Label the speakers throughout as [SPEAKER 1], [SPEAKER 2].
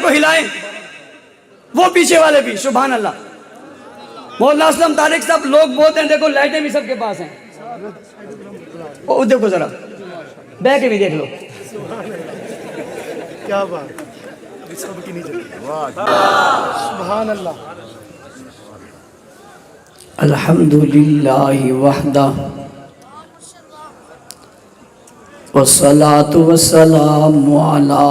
[SPEAKER 1] کو ہلائیں، وہ پیچھے والے بھی. سبحان اللہ. مولانا اسلم طارق صاحب لوگ بولتے ہیں دیکھو لائٹیں بھی سب کے پاس ہیں. وہ دیکھو ذرا بہ کے بھی دیکھ لو.
[SPEAKER 2] کیا بات سبحان اللہ.
[SPEAKER 1] الحمدللہ وحدہ والصلاة والسلام علی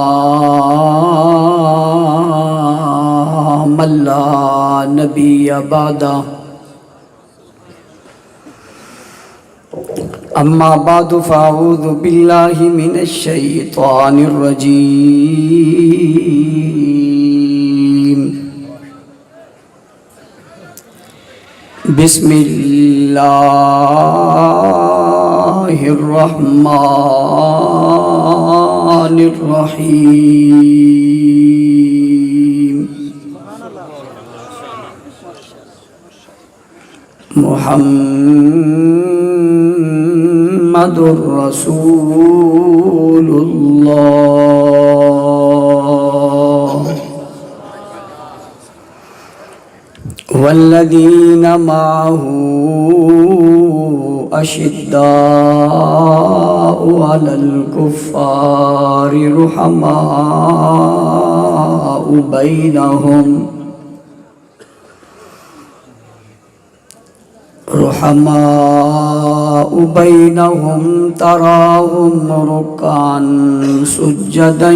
[SPEAKER 1] من لا نبی بعدہ. اما بعد فاعوذ باللہ من الشیطان الرجیم. بسم اللہ الرحمن الرحیم. محمد رسول اللہ والذین معه اشداء علی الکفار رحماء بینہم تراهم ركعا سجدا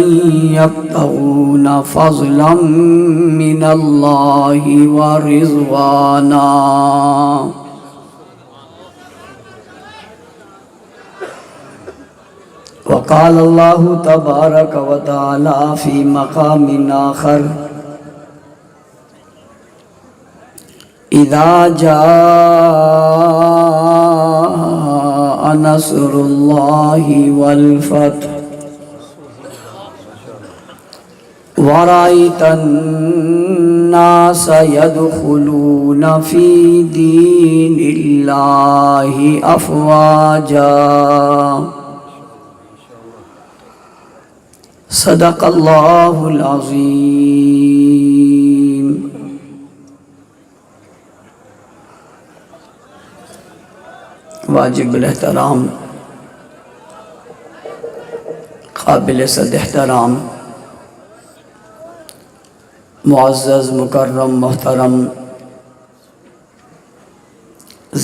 [SPEAKER 1] يبتغون فضلا من الله ورضوانا. وقال الله تبارك وتعالى في مقام آخر اذا جاء نصر الله والفتح ورأيت الناس يدخلون في دين الله أفواجا. صدق اللہ العظیم. واجب الاحترام قابل صد احترام معزز مکرم محترم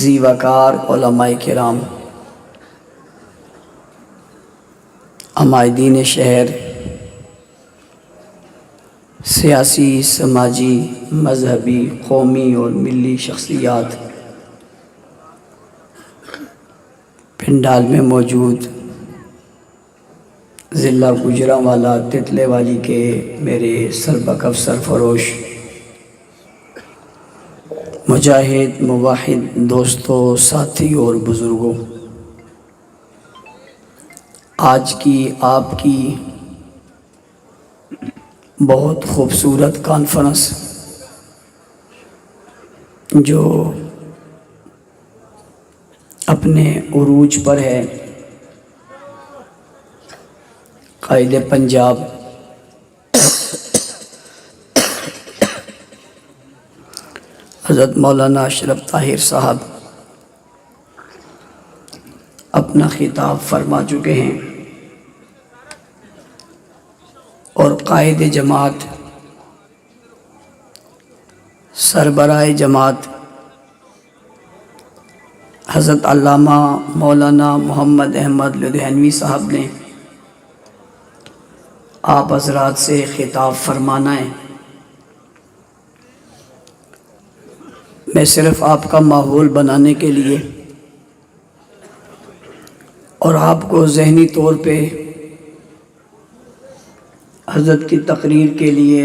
[SPEAKER 1] ذی وقار علماء کرام، عمائدین شہر، سیاسی، سماجی، مذہبی، قومی اور ملی شخصیات، پنڈال میں موجود ضلع گوجرانوالا تتلے والی کے میرے سربکف سرفروش مجاہد مواحد دوستوں، ساتھی اور بزرگوں، آج کی آپ کی بہت خوبصورت کانفرنس جو اپنے عروج پر ہے، قائد پنجاب حضرت مولانا اشرف طاہر صاحب اپنا خطاب فرما چکے ہیں، اور قائد جماعت سربراہ جماعت حضرت علامہ مولانا محمد احمد لدھیانوی صاحب نے آپ حضرات سے خطاب فرمانا ہے. میں صرف آپ کا ماحول بنانے کے لیے اور آپ کو ذہنی طور پہ حضرت کی تقریر کے لیے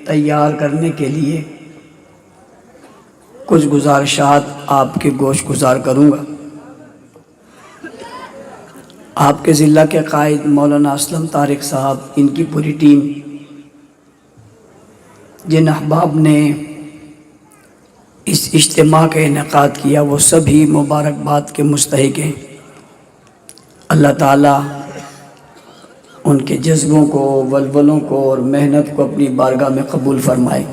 [SPEAKER 1] تیار کرنے کے لیے کچھ گزارشات آپ کے گوش گزار کروں گا. آپ کے ضلع کے قائد مولانا اسلم طارق صاحب، ان کی پوری ٹیم، جن احباب نے اس اجتماع کا انعقاد کیا، وہ سبھی مبارکباد کے مستحق ہیں. اللہ تعالیٰ ان کے جذبوں کو، ولولوں کو اور محنت کو اپنی بارگاہ میں قبول فرمائے۔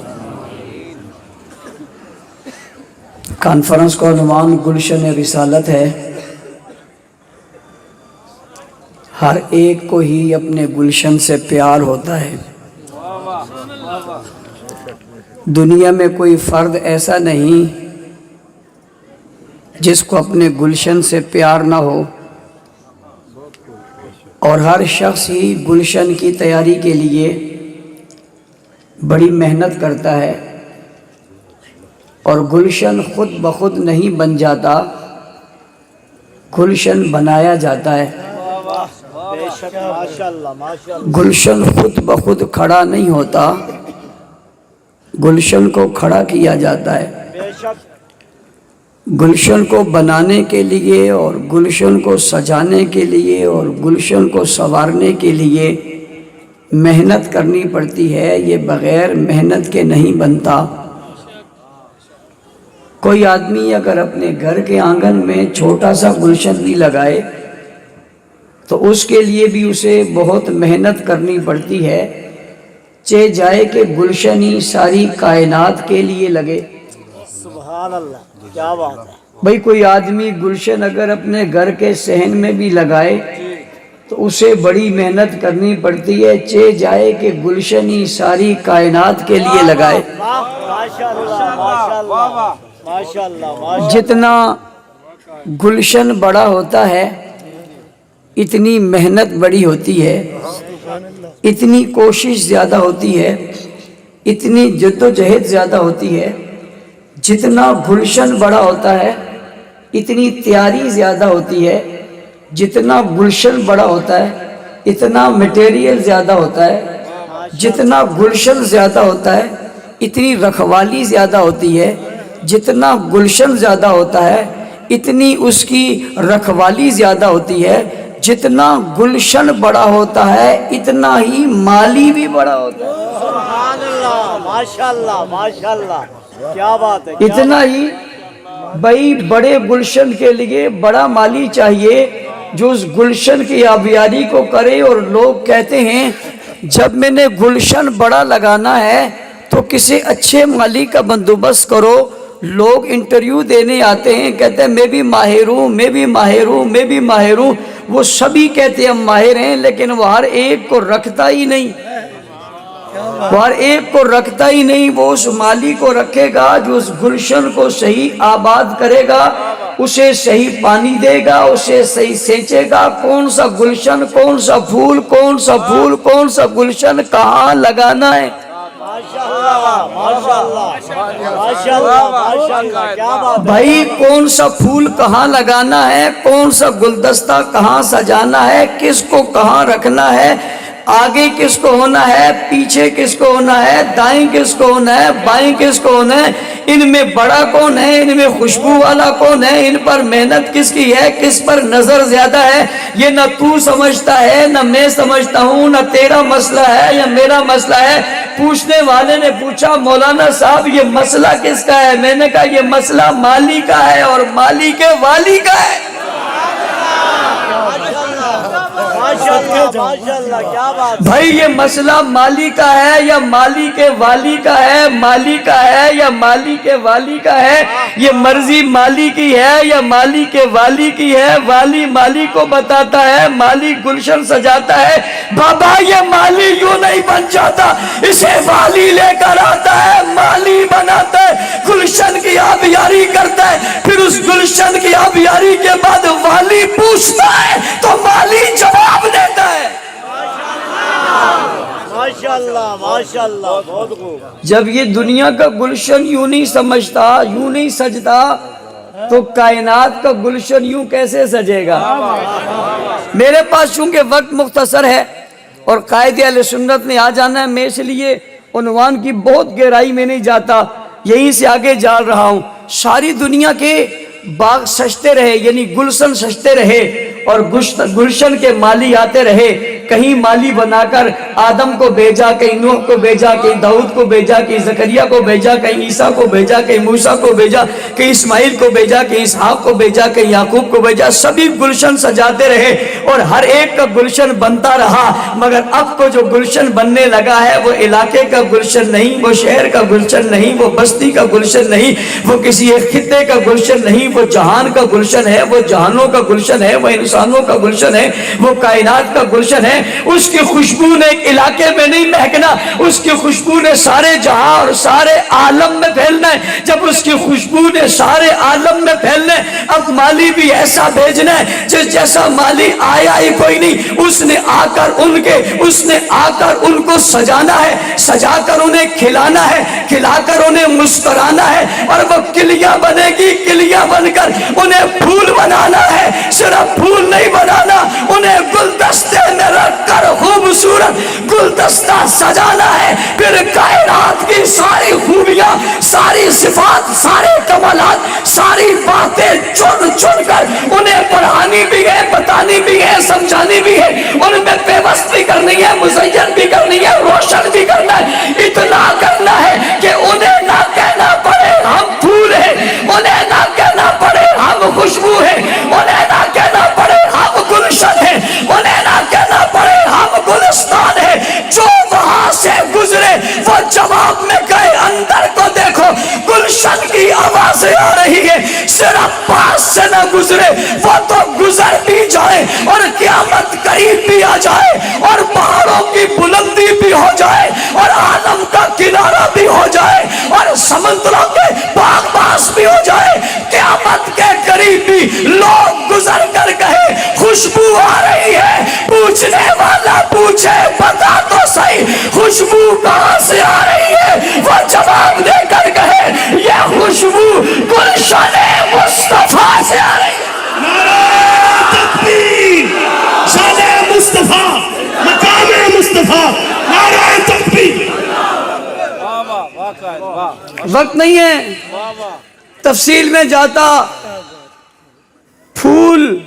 [SPEAKER 1] کانفرنس کا عنوان گلشن رسالت ہے۔ ہر ایک کو ہی اپنے گلشن سے پیار ہوتا ہے۔ دنیا میں کوئی فرد ایسا نہیں جس کو اپنے گلشن سے پیار نہ ہو، اور ہر شخص ہی گلشن کی تیاری کے لیے بڑی محنت کرتا ہے، اور گلشن خود بخود نہیں بن جاتا، گلشن بنایا جاتا ہے۔ گلشن خود بخود کھڑا نہیں ہوتا، گلشن کو کھڑا کیا جاتا ہے۔ گلشن کو بنانے کے لیے اور گلشن کو سجانے کے لیے اور گلشن کو سنوارنے کے لیے محنت کرنی پڑتی ہے، یہ بغیر محنت کے نہیں بنتا۔ کوئی آدمی اگر اپنے گھر کے آنگن میں چھوٹا سا گلشن بھی لگائے تو اس کے لیے بھی اسے بہت محنت کرنی پڑتی ہے، چہ جائے کہ گلشن ہی ساری کائنات کے لیے لگے۔
[SPEAKER 2] سبحان اللہ، کیا بات ہے۔
[SPEAKER 1] بھئی کوئی آدمی گلشن اگر اپنے گھر کے صحن میں بھی لگائے تو اسے بڑی محنت کرنی پڑتی ہے، چہ جائے کہ گلشن ہی ساری کائنات کے لیے لگائے۔ جتنا گلشن بڑا ہوتا ہے اتنی محنت بڑی ہوتی ہے، اتنی کوشش زیادہ ہوتی ہے، اتنی جد و جہد زیادہ ہوتی ہے۔ جتنا گلشن بڑا ہوتا ہے اتنی تیاری زیادہ ہوتی ہے، جتنا گلشن بڑا ہوتا ہے اتنا مٹیریل زیادہ ہوتا ہے، جتنا گلشن زیادہ ہوتا ہے اتنی رکھوالی زیادہ ہوتی ہے، جتنا گلشن زیادہ ہوتا ہے اتنی اس کی رکھوالی زیادہ ہوتی ہے، جتنا گلشن بڑا ہوتا ہے اتنا ہی مالی بھی بڑا ہوتا ہے۔
[SPEAKER 2] سبحان اللہ، ماشاءاللہ ماشاءاللہ، کیا بات ہے۔
[SPEAKER 1] اتنا ہی بھائی بڑے گلشن کے لیے بڑا مالی چاہیے جو اس گلشن کی آبیاری کو کرے، اور لوگ کہتے ہیں جب میں نے گلشن بڑا لگانا ہے تو کسی اچھے مالی کا بندوبست کرو۔ لوگ انٹرویو دینے آتے ہیں، کہتے ہیں میں بھی ماہر ہوں، میں بھی ماہر ہوں، میں بھی ماہر ہوں۔ وہ سبھی کہتے ہیں ہم ماہر ہیں، لیکن وہ ہر ایک کو رکھتا ہی نہیں، وہ ہر ایک کو رکھتا ہی نہیں۔ وہ اس مالی کو رکھے گا جو اس گلشن کو صحیح آباد کرے گا، اسے صحیح پانی دے گا، اسے صحیح سینچے گا۔ کون سا گلشن، کون سا پھول، کون سا پھول، کون سا گلشن کہاں لگانا ہے۔ بھائی کون سا پھول کہاں لگانا ہے، کون سا گلدستہ کہاں سجانا ہے، کس کو کہاں رکھنا ہے، آگے کس کو ہونا ہے، پیچھے کس کو ہونا ہے، دائیں کس کو ہونا ہے، بائیں کس کو ہونا ہے، ان میں بڑا کون ہے، ان میں خوشبو والا کون ہے، ان پر محنت کس کی ہے، کس پر نظر زیادہ ہے، یہ نہ تو سمجھتا ہے، نہ میں سمجھتا ہوں، نہ تیرا مسئلہ ہے یا میرا مسئلہ ہے۔ پوچھنے والے نے پوچھا مولانا صاحب یہ مسئلہ کس کا ہے؟ میں نے کہا یہ مسئلہ مالی کا ہے اور مالی کے والی کا ہے۔ بھائی یہ مسئلہ مالی کا ہے یا مالی کے والی کا ہے، مالی کا ہے یا مالی کے والی کا ہے، یہ مرضی مالی کی ہے یا مالی کے والی کی ہے۔ والی مالی کو بتاتا ہے، مالی گلشن سجاتا ہے۔ بابا یہ مالی یوں نہیں بن جاتا، اسے والی لے کر آتا ہے، مالی بناتا ہے، گلشن کی آبیاری کرتا ہے، پھر اس گلشن کی آبیاری کے بعد والی پوچھتا ہے تو مالی جواب دیتا ہے۔
[SPEAKER 2] ماشاءاللہ ماشاءاللہ، بہت خوب۔
[SPEAKER 1] جب یہ دنیا کا گلشن یوں نہیں سمجھتا، یوں نہیں سجتا، تو کائنات کا گلشن یوں کیسے سجے گا؟ میرے پاس چونکہ وقت مختصر ہے اور قائد اہل سنت نے آ جانا ہے، میں اس لیے عنوان کی بہت گہرائی میں نہیں جاتا، یہیں سے آگے جا رہا ہوں۔ ساری دنیا کے باغ سجتے رہے، یعنی گلشن سجتے رہے اور گلشن کے مالی آتے رہے، کہیں مالی بنا کر آدم کو بھیجا، کہیں نوح کو بھیجا، کہیں داؤد کو بھیجا، کہیں زکریا کو بھیجا، کہیں عیسیٰ کو بھیجا، کہیں موسیٰ کو بھیجا، کہیں اسماعیل کو بھیجا، کہیں اسحاق کو بھیجا، کہیں یعقوب کو بھیجا، سبھی گلشن سجاتے رہے اور ہر ایک کا گلشن بنتا رہا، مگر اب کو جو گلشن بننے لگا ہے وہ علاقے کا گلشن نہیں، وہ شہر کا گلشن نہیں، وہ بستی کا گلشن نہیں، وہ کسی ایک خطے کا گلشن نہیں، وہ جہان کا گلشن ہے، وہ جہانوں کا گلشن ہے، وہ انسانوں کا گلشن ہے، وہ کائنات کا گلشن ہے۔ اس کی خوشبو نے ایک علاقے میں نہیں مہکنا، اس کی خوشبو نے سارے جہاں اور سارے عالم میں پھیلنا ہے۔ جب اس کی خوشبو نے سارے عالم میں پھیلنا ہے، اب مالی بھی ایسا بھیجنا ہے جس جیسا مالی آیا ہی کوئی نہیں، اس نے آ کر ان کو سجانا ہے، سجا کر انہیں کھلانا ہے، کھلا کر انہیں مسکرانا ہے، اور وہ کلیاں بنے گی، کلیاں بن کر انہیں پھول بنانا ہے، صرف پھول نہیں بنانا، انہیں گلدستے میں رکھ کر خوبصورت گلدستہ سجانا ہے، پھر کائنات کی ساری خوبیاں، ساری صفات، سارے کمالات، ساری باتیں چن چن کر انہیں پڑھانی بھی ہے، بتانی بھی ہے، سمجھانی بھی ہے، ان میں پیوست بھی کرنی ہے، مزین بھی کرنی ہے، روشن بھی کرنا ہے، اتنا کرنا ہے کہ انہیں نہ کہنا پڑے ہم پھول ہیں، انہیں نہ کہنا پڑے ہم خوشبو ہیں، انہیں نہ کہنا پڑے ہم گلشن ہیں، انہیں نہ کہنا پڑے ہم گلستان ہیں۔ جو وہاں سے گزرے وہ جواب میں کہے اندر کو دیکھو گلشن کی آوازیں آ رہی ہے، صرف پاس سے نہ گزرے، وہ تو گزر بھی جائے اور قیامت قریب بھی آ جائے اور پہاڑوں کی بلندی بھی ہو جائے اور عالم کا کنارہ بھی ہو جائے اور سمندروں کے باغ باس بھی ہو جائے، قیامت کے قریب بھی لوگ گزر کر کہے خوشبو آ رہی ہے، پوچھنے والا پوچھے بتا تو صحیح خوشبو کہاں سے آ رہی ہے، وہ جواب دے کر کہے یہ خوشبو گلشن مصطفیٰ سے آ رہی ہے۔
[SPEAKER 3] نعرہ تکبیر، شان مصطفیٰ، مقام مصطفیٰ، نعرہ تکبیر۔
[SPEAKER 1] وقت نہیں ہے تفصیل میں جاتا، پھول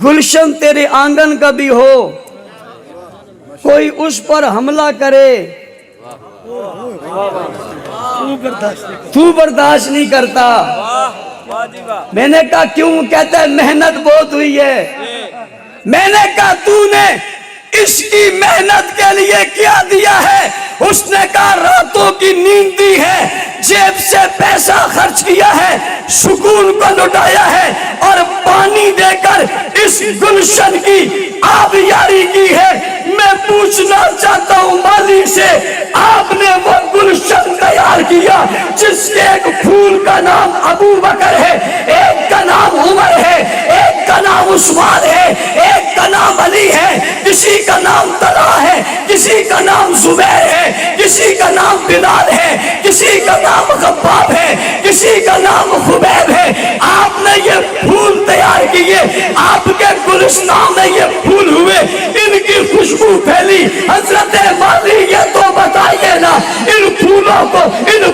[SPEAKER 1] گلشن تیرے آنگن کا بھی ہو، کوئی اس پر حملہ کرے تو برداشت نہیں کرتا۔ میں نے کہا کیوں؟ کہتا ہے محنت بہت ہوئی ہے۔ میں نے کہا تو نے اس کی محنت کے لیے کیا دیا ہے؟ اس نے کہا راتوں کی نیند دی ہے، جیب سے پیسہ خرچ کیا ہے، سکون کو لٹایا ہے اور پانی دے کر اس گلشن کی آبیاری کی ہے۔ میں پوچھنا چاہتا ہوں مالی سے، آپ نے وہ گلشن تیار کیا جس کے ایک پھول کا نام ابو بکر ہے، ایک کا نام عمر ہے، ایک کا نام عثمان ہے، ایک کا نام علی ہے، کسی کا نام طلحہ ہے، کسی کا نام زبیر ہے، کسی کا نام بلال ہے، کسی کا نام خباب ہے، کسی کا نام خبیب ہے۔ آپ نے یہ پھول تیار کیے، آپ کے گلستان میں یہ پھول ہوئے، ان کی خوشبو پھیلی۔ حضرت مالی یہ تو بتائیے نا، ان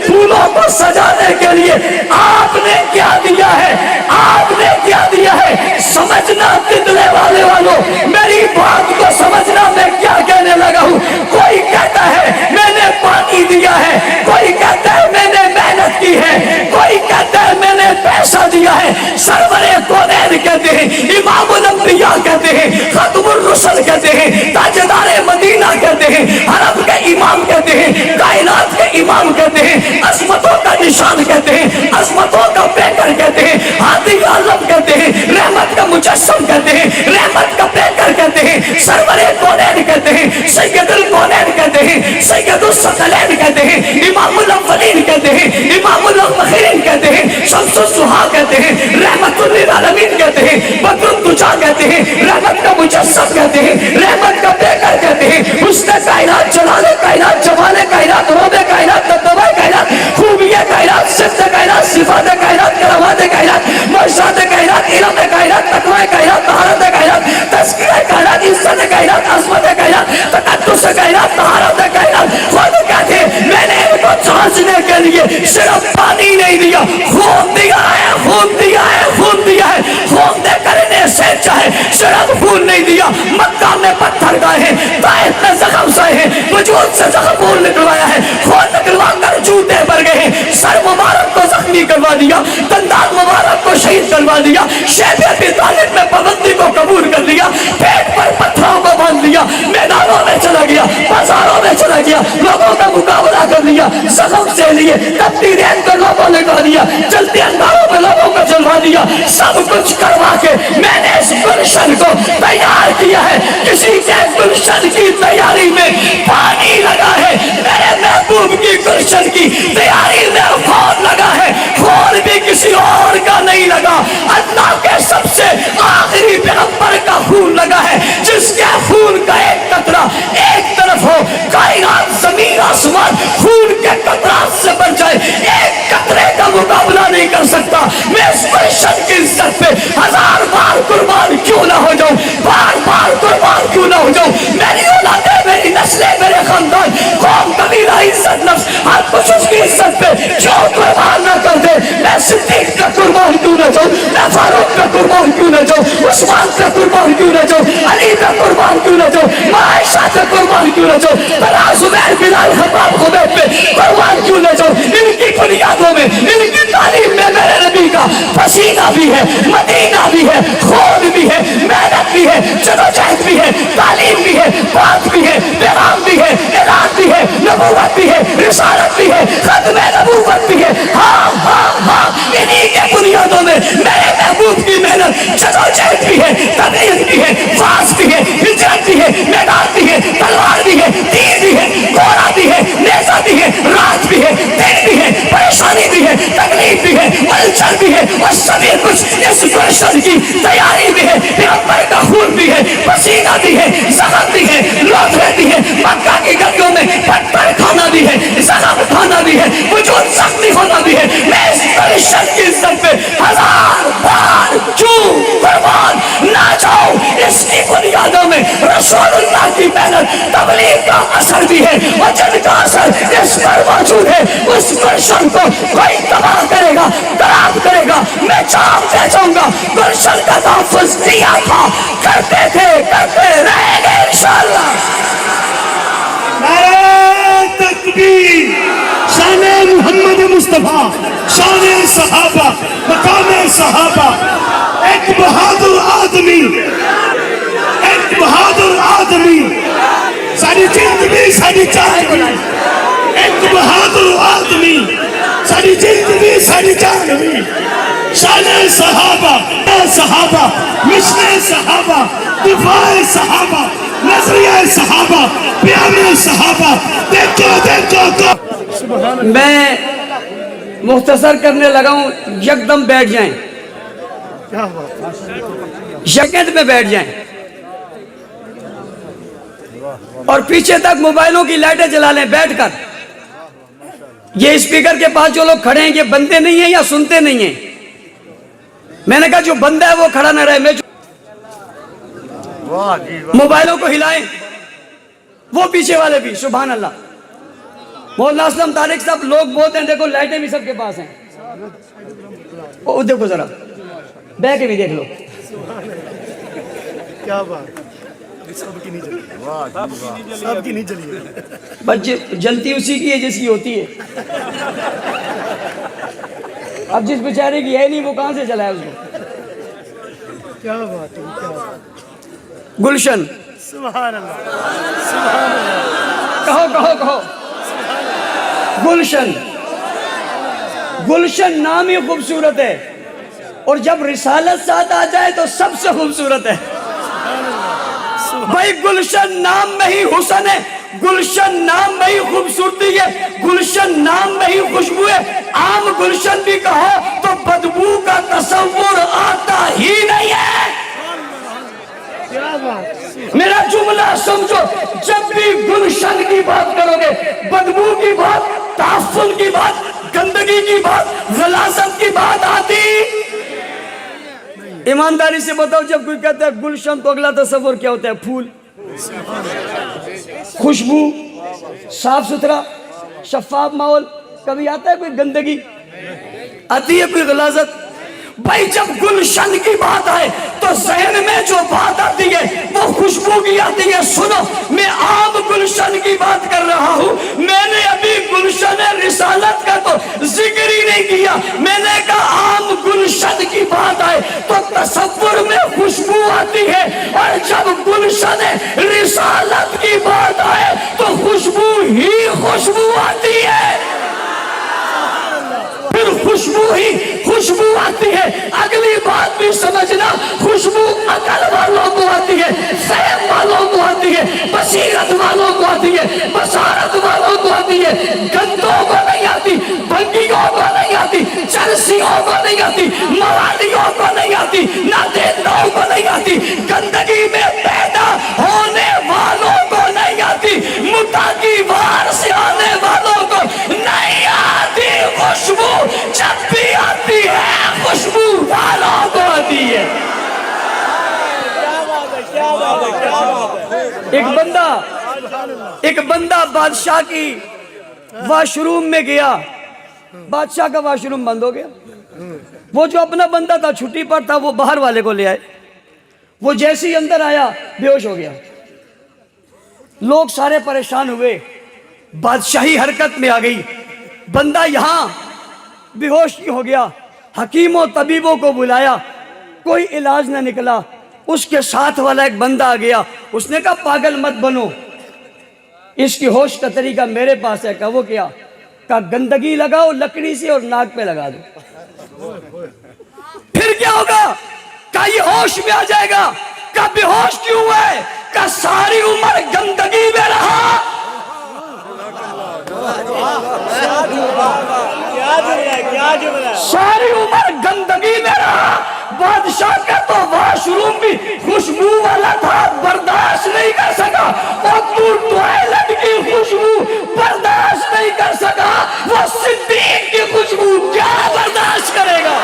[SPEAKER 1] پھولوں کو سجانے کے لیے آپ نے کیا دیا ہے؟ آپ نے کیا دیا ہے؟ سمجھنا تتلے والے والوں، میری بات کو سمجھنا میں کیا کہنے لگا ہوں۔ کوئی کہتا ہے میں نے پانی دیا ہے، کوئی کہتا ہے میں نے محنت کی ہے، کوئی کہتا ہے میں نے پیسہ دیا ہے۔ سرور کونین کہتے ہیں، امام الانبیاء کہتے ہیں، خاتم الرسل کہتے ہیں، تاجدار مدینہ کہتے ہیں، حرم کے امام کہتے ہیں، کائنات کے امام کہتے ہیں، عظمتوں کا نشان کہتے ہیں، عظمتوں کا پیکر کہتے ہیں، ہادی عالم کہتے ہیں، رحمت کا مجسم کہتے ہیں، رحمت کا پیکر کہتے ہیں، سرور کونین کہتے ہیں، سید الکونین کہتے ہیں، سید الثقلین کہتے ہیں، امام الاولین کہتے ہیں، امام الاخرین کہتے ہیں، شمس الضحیٰ کہتے ہیں، رحمت للعالمین کہتے ہیں، بدر الدجا کہتے ہیں، رحمت کا مجسم کہتے ہیں، رحمت کا پیکر کہتے ہیں، حسن کائنات، جلال کائنات، جمال کائنات، روب کائنات، دبدبہ کائنات، خوبیہ کائنات، صفت کائنات، صفات کائنات، کرامات کائنات، معجزات کائنات، علم کائنات، تقوی کائنات، طہارت کائنات، تزکیہ کائنات، عزت کائنات، عظمت کائنات، تقدس کائنات، طہارت کائنات۔ خود کہتے ہیں میں نے ان کو جانچنے کے لیے صرف پانی نہیں دیا، خون دیا ہے، خون دیا ہے، خون دیا ہے، خون دے کر انہیں جیسے چاہے صرف خون نہیں دیا، مکہ میں پتھر گائے ہیں، طائف میں زخم سائے ہیں، وجود سے زخم خون نکلوایا ہے، خون نکلوا کر جوتے بھر گئے ہیں، سر مبارک کو زخمی کروا دیا، دندان مبارک کو شہید کروا دیا، شیب ابی طالب میں پابندی کو قبول کر لیا، پیٹ پر پتھروں کو باندھ لیا، میدانوں میں چلا گیا، بازاروں میں چلا گیا، لوگوں کا مقابلہ کر لیا، زخم سے لیے تپتی ریت کو لوگوں نے کہا دیا، چلتے انداروں میں لوگوں کو چلوا دیا، سب کچھ کروا کے میں نے اس گلشن کو تیار کیا ہے۔ کسی کے گلشن کی تیاری میں پانی لگا ہے، میرے محبوب کی گلشن کی تیاری میں خون لگا ہے، خون بھی کسی اور کا نہیں لگا، اللہ کے سب سے آخری پیغمبر کا خون لگا ہے، جس کے خون کا ایک قطرہ ایک طرف ہو، کائنات زمین آسمان خون کے قطرات سے بن جائے، ایک قطرے کا مقابلہ نہیں کر سکتا۔ میں اس گلشن کی عزت پہ ہزار بار قربان کیوں نہ ہو جاؤں، بار بار قربان کیوں نہ ہو جاؤں، میری اولادیں، میری نسلیں، میرے خاندان، قوم، قبیلہ، عزت، نفس، ہر کچھ اس کی عزت پہ کیوں قربان نہ کر دے۔ میں صدیق کا قربان کیوں نہ جاؤں، میں فاروق کا قربان کیوں نہ جاؤں، عثمان کا قربان کیوں نہ جاؤں، علی کا قربان کیوں نہ جاؤں، عائشہ کا قربان کیوں نہ جاؤں، طلحہ، زبیر، بلال، خباب، خبیب پہ قربان کیوں نہ جاؤں۔ ان کی بنیادوں میں، ان کی تعلیم میں میرے نبی کا پسینہ بھی ہے، مدینہ بھی ہے، خون بھی ہے، محنت بھی ہے، جدوجہد بھی ہے، تعلیم بھی ہے، بات بھی ہے، پیغام بھی ہے، اعلان بھی ہے، نبوت بھی ہے، رسالت بھی ہے، ختم نبوت بھی ہے۔ ہاں ہاں ہاں، انہی کے بنیادوں میں میرے محبوب کی محنت، جدوجہد بھی ہے، تبلیغ بھی ہے، واعظ بھی ہے، ہجرت بھی ہے، میدان بھی ہے، تلوار بھی ہے، تیر بھی ہے، گھوڑا بھی ہے، نیزہ بھی ہے، رات بھی ہے، دن بھی ہے، پریشانی بھی ہے، تکلیف بھی ہے، الجھن بھی ہے، اور سبھی کچھ اس گلشن کی تیاری بھی ہے۔ پیغمبر کا خون بھی ہے، پسینہ بھی ہے، زخم بھی ہے، لوٹھے بھی ہے، مکہ کی گلیوں میں پتھر کھانا بھی ہے، زخم کھانا بھی ہے، وجود زخمی ہونا بھی ہے۔ میں اس گلشن کی عزت پہ ہزار بار کیوں قربان نہ جاؤں۔ اس کی بنیادوں میں رسول اللہ کی محنت، تبلیغ کا اثر بھی ہے، اور جن کا اثر اس پر موجود ہے، اس گلشن کو کوئی تباہ کرے گا، خراب کرے گا، میں جام دے جاؤں گا۔ گلشن کا تحفظ کیا تھا، کرتے تھے، کرتے رہیں گے انشاءاللہ۔
[SPEAKER 3] نعرہ تکبیر، شان محمد مصطفیٰ، شان صحابہ، مقام صحابہ، ایک بہادر آدمی، ایک بہادر آدمی، ساری زندگی ساری جان بھی، ایک بہادر آدمی، ساری زندگی ساری جان بھی، شان صحابہ، صحابہ، مشن صحابہ، دفاع صحابہ، نظریہ صحابہ، پیام صحابہ، دیکھو دیکھو تو
[SPEAKER 1] میں مختصر کرنے لگا ہوں، یکدم بیٹھ جائیں، سیکنڈ میں بیٹھ جائیں، اور پیچھے تک موبائلوں کی لائٹیں جلا لیں بیٹھ کر۔ یہ اسپیکر کے پاس جو لوگ کھڑے ہیں، یہ بندے نہیں ہیں یا سنتے نہیں ہیں؟ میں نے کہا جو بندہ ہے وہ کھڑا نہ رہے، میں موبائلوں کو ہلائیں، وہ پیچھے والے بھی، سبحان اللہ۔ مولانا اسلم طارق صاحب لوگ بہت ہیں، دیکھو لائٹیں بھی سب کے پاس ہیں، وہ دیکھو ذرا بہ کے بھی دیکھ لو،
[SPEAKER 4] کیا بات، سب کی نہیں جلی، سب کی نہیں جلی،
[SPEAKER 1] بس جلتی اسی کی ہے جس کی ہوتی ہے۔ اب جس بیچارے کی ہے نہیں وہ کہاں سے جلائے اس کو؟
[SPEAKER 4] کیا بات ہے، کیا بات،
[SPEAKER 1] گلشن،
[SPEAKER 4] سبحان اللہ، سبحان اللہ،
[SPEAKER 1] کہو کہو کہو، گلشن۔ گلشن نام ہی خوبصورت ہے، اور جب رسالت ساتھ آ جائے تو سب سے خوبصورت ہے۔ بھائی گلشن نام میں ہی حسن ہے، گلشن نام میں ہی خوبصورتی ہے، گلشن نام میں ہی خوشبو ہے۔ عام گلشن بھی کہو تو بدبو کا تصور آتا ہی نہیں ہے۔
[SPEAKER 4] کیا بات،
[SPEAKER 1] میرا جملہ سمجھو، جب بھی گلشن کی بات کرو گے، بدبو کی بات، تعفن کی بات، گندگی کی بات، غلاظت کی بات آتی۔ ایمانداری سے بتاؤ، جب کوئی کہتا ہے گلشن تو اگلا تصور کیا ہوتا ہے؟ پھول، خوشبو، صاف ستھرا، شفاف ماحول۔ کبھی آتا ہے کوئی گندگی؟ آتی ہے کوئی غلاظت؟ بھائی جب گلشن کی بات آئے تو تو ذہن میں جو بات آتی ہے وہ خوشبو کی آتی ہے. سنو میں عام گلشن کی بات کر رہا ہوں, میں نے ابھی گلشن رسالت کا تو ذکر ہی نہیں کیا. میں نے کہا عام گلشن کی بات آئے تو تصور میں خوشبو آتی ہے, اور جب گلشن رسالت کی بات آئے تو خوشبو ہی خوشبو آتی ہے. پھر خوشبو ہی خوشبو آتی ہے. اگلی بات بھی سمجھنا, خوشبو عقل والوں کو آتی ہے, فہم والوں کو آتی ہے, بصیرت والوں کو آتی ہے, بصارت والوں کو آتی ہے. گندوں کو نہیں آتی, بنگیوں کو نہیں آتی, چرسیوں کو نہیں آتی, موالیوں کو نہیں آتی, نادندوں کو نہیں آتی, گندگی میں پیدا ہونے والوں کو نہیں آتی, متا کی وار سے آنے والوں کو نہیں آتی. خوشبو جب بھی آتی ہے خوشبو والوں کو آتی ہے. ایک بندہ بادشاہ کی واش روم میں گیا, بادشاہ کا واش روم بند ہو گیا. وہ جو اپنا بندہ تھا چھٹی پر تھا وہ باہر والے کو لے آئے. وہ جیسے ہی اندر آیا بے ہوش ہو گیا. لوگ سارے پریشان ہوئے, بادشاہی حرکت میں آ گئی. بندہ یہاں بے ہوش ہو گیا. حکیموں طبیبوں کو بلایا, کوئی علاج نہ نکلا. اس کے ساتھ والا ایک بندہ آ گیا, اس نے کہا پاگل مت بنو, اس کی ہوش کا طریقہ میرے پاس ہے. کہا وہ کیا؟ کہا گندگی لگاؤ لکڑی سے اور ناک پہ لگا دو, پھر کیا ہوگا؟ کہا یہ ہوش میں آ جائے گا. کہا بے ہوش کیوں ہے؟ کہا ساری عمر گندگی میں رہا. ساری عمر گندگی میں رہا. بادشاہ کا تو واش روم بھی خوشبو والا تھا, برداشت نہیں کر سکا. اور تو ٹوائلٹ کی خوشبو برداشت نہیں کر سکا, وہ صدیق کی خوشبو کیا برداشت کرے گا؟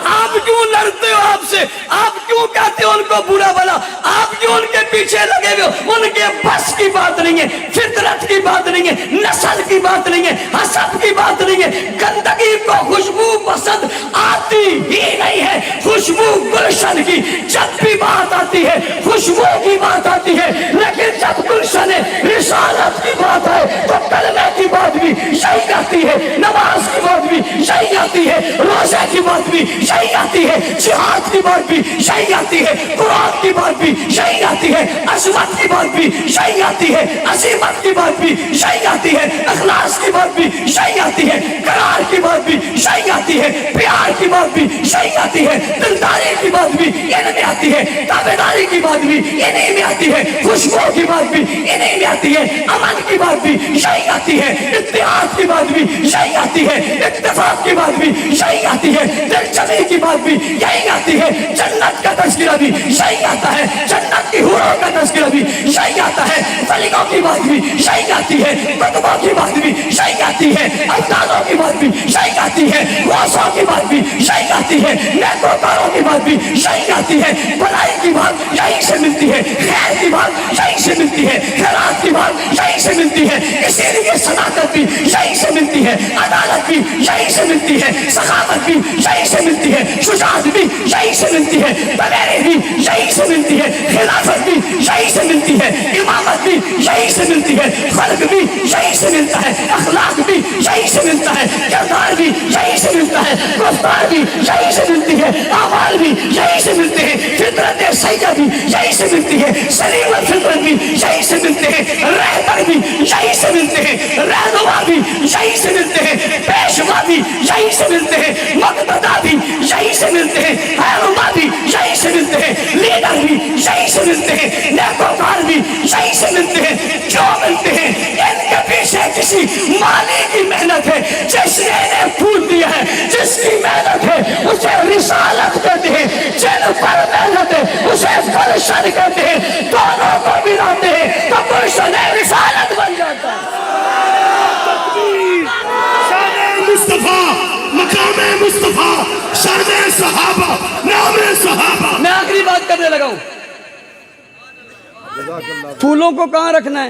[SPEAKER 1] آپ کیوں لڑتے ہو آپ سے؟ آپ کیوں کہتے ہو ان کو برا بلا؟ آپ کیوں ان کے پیچھے لگے ہوئے ہو؟ ان کے بس کی بات نہیں ہے, فطرت کی بات نہیں ہے, نسل کی بات نہیں ہے, حسب کی بات نہیں ہے. گندگی کو خوشبو پسند آتی ہی نہیں ہے. خوشبو گلشن کی جب بھی بات آتی ہے خوشبو کی بات آتی ہے, لیکن جب گلشن رسالت کی بات آئے تو کلمہ کی بات بھی یہی آتی ہے, نماز کی بات بھی یہی آتی ہے, روزہ کی بات بھی یہی آتی ہے, جہاد کی بات بھی یہی آتی ہے, قرآن کی بات بھی یہی آتی ہے, عظمت کی بات بھی یہی آتی ہے, عظیمت کی بات بھی یہی آتی ہے, اخلاص کی بات بھی یہی آتی ہے, قرار کی بات بھی یہی آتی ہے, پیار کی بات بھی یہی آتی ہے, دلداری کی بات بھی انہیں میں آتی ہے, تابعداری کی بات بھی انہیں میں آتی ہے, خوشبو کی بات بھی انہیں میں آتی ہے, امن کی بات بھی یہی آتی ہے, اتحاد کی بات بھی یہی آتی ہے, اتفاق کی بات بھی یہی آتی ہے, دل جمی کی بات بھی یہی آتی ہے, جنت کا تذکرہ بھی یہی آتا ہے, جنت کی حوروں کا تذکرہ بھی یہی آتا ہے, ولیوں کی بات بھی یہی آتی ہے, کتبوں کی بات بھی یہی آتی ہے, افضالوں کی بات بھی یہی آتی ہے, غوثوں کی بات بھی یہی آتی ہے, نیکوکاروں کی بات بھی یہی آتی ہے, بھلائی کی بات یہی سے ملتی ہے, خیر کی بات یہی سے ملتی ہے, خیرات کی بات یہی سے ملتی ہے, اسی لیے صداقت بھی یہی سے ملتی ہے, عدالت بھی یہی سے ملتی ہے, سخاوت بھی یہی سے ملتی ہے, شجاعت بھی یہی سے ملتی ہے, دلیری بھی یہی سے ملتی ہے, خلافت بھی یہی سے ملتی ہے, امامت بھی یہی سے ملتی ہے, خلق بھی یہی سے ملتا ہے, اخلاق بھی یہی سے ملتا ہے, کردار بھی یہی سے ملتا ہے, گفتار بھی یہی سے ملتی ہے, اعمال بھی یہی سے ملتے ہیں, فطرت سیدہ بھی یہی سے ملتی ہے, سلیم الفطرت بھی یہی سے ملتے ہیں, رہبر بھی یہی سے ملتے ہیں, رہنما بھی یہی سے ملتے ہیں, پیشوا بھی یہی سے ملتے ہیں, مقتدا بھی یہی سے ملتے ہیں, رہنما بھی یہی سے ملتے ہیں, لیڈر بھی یہی سے ملتے ہیں, نیکوکار بھی یہی سے ملتے ہیں. کیوں ملتے ہیں؟ ان کے پیچھے کسی مالی کی محنت ہے, جس نے انہیں پھول دیا ہے, جس کی محنت ہے اسے رسالت کہتے ہیں, جن پر محنت ہے اسے گلشن کہتے ہیں. دونوں کو ملاتے ہیں تو گلشن رسالت بن جاتا ہے.
[SPEAKER 3] مصطفیٰ مقام مصطفیٰ شان صحابہ نام صحابہ.
[SPEAKER 1] میں آخری بات کرنے لگا ہوں. پھولوں کو کہاں رکھنا ہے؟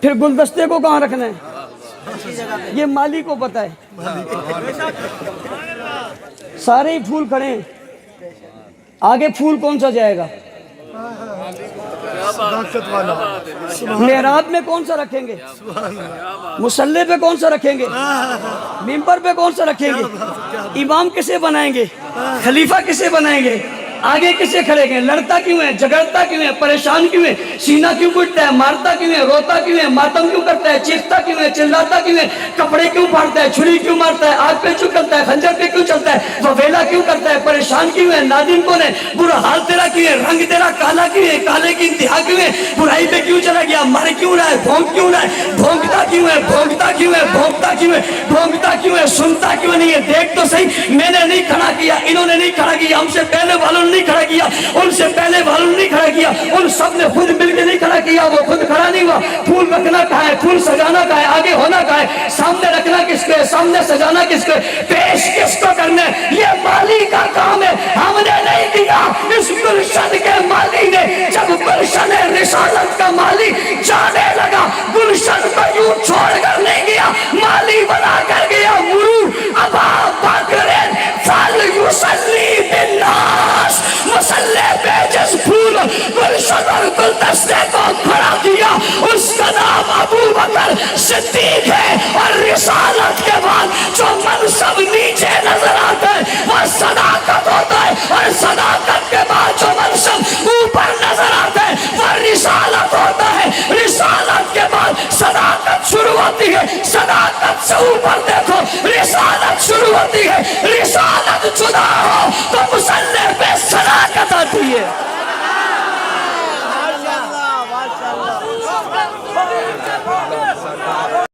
[SPEAKER 1] پھر گلدستے کو کہاں رکھنا ہے یہ مالی کو پتہ ہے. سارے ہی پھول کھڑے ہیں, آگے پھول کون سا جائے گا؟
[SPEAKER 4] صداقت والا.
[SPEAKER 1] محراب میں کون سا رکھیں گے؟ مصلی پہ کون سا رکھیں گے؟ ممبر پہ کون سا رکھیں گے؟ امام کسے بنائیں گے؟ خلیفہ کسے بنائیں گے؟ آگے کسے کھڑے گئے؟ لڑتا کیوں ہے؟ جھگڑتا کیوں ہے؟ پریشان کیوں ہے؟ سینہ کیوں پھٹتا ہے؟ مارتا کیوں ہے؟ روتا کیوں ہے؟ ماتم کیوں کرتا ہے؟ چیختا کیوں ہے؟ چلاتا کیوں ہے؟ کپڑے کیوں پھاڑتا ہے؟ چھری کیوں مارتا ہے؟ آگ پہ کیوں کرتا ہے؟ خنجر پہ کیوں چلتا ہے؟ وویلا کیوں کرتا ہے؟ پریشان کیوں ہے؟ نادم کون ہے؟ برا حال تیرا کیوں ہے؟ رنگ تیرا کالا کیوں ہے؟ کالے کی انتہا کیوں ہے؟ برائی پہ کیوں چلا گیا؟ مر کیوں رہا ہے؟ بھونک کیوں رہا ہے؟ بھونکتا کیوں ہے؟ بھونکتا کیوں ہے؟ بھونکتا کیوں ہے؟ بھونکتا کیوں ہے؟ سنتا کیوں نہیں ہے؟ دیکھ تو صحیح, میں نے نہیں کھڑا کیا, انہوں نے نہیں کھڑا کیا, ہم سے پہلے والوں نے نہیں کھڑا کیا, ان سے پہلے والوں نے نہیں کھڑا کیا, ان سب نے خود مل کے نہیں کھڑا کیا, وہ خود کھڑا نہیں ہوا. پھول رکھنا کہاں ہے؟ پھول سجانا کہاں ہے؟ آگے ہونا کہاں ہے؟ سامنے رکھنا کس کو ہے؟ سامنے سجانا کس کو ہے؟ پیش کس کو کرنا ہے؟ یہ مالی کا کام ہے, ہم نے نہیں دیا. اس گلشن کے مالی نے جب گلشن رسالت کا مالی جانے لگا, گلشن کو یوں چھوڑ کر نہیں گیا, مالی بنا کر گیا. مرور ابا بکر فلیصلی بالناس, مسلح پہ جس پھول گلشن اور گلدستے کو کھڑا کیا اس کا نام ابو بکر صدیق ہے. اور رسالت کے بعد جو منصب نیچے نظر آتا ہے وہ صداقت ہوتا ہے, اور صداقت کے بعد جو منصب اوپر نظر آتا ہے